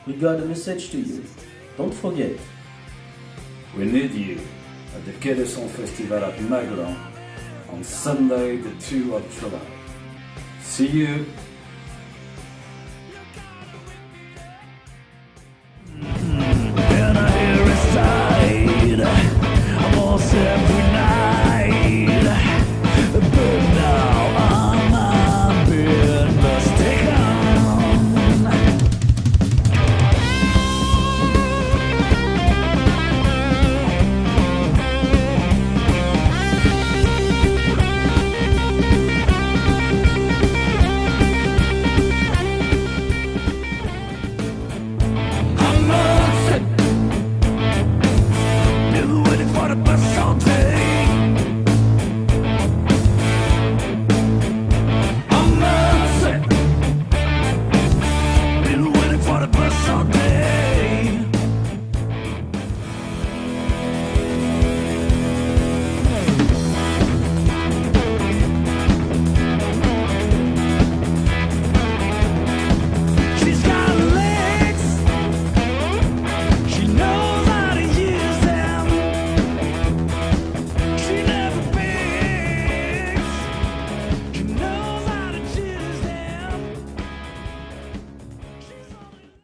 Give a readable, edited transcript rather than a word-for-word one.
We got a message to you. Don't forget. We need you at the Quai de Son Festival at Magland on Sunday the 2nd of July. See you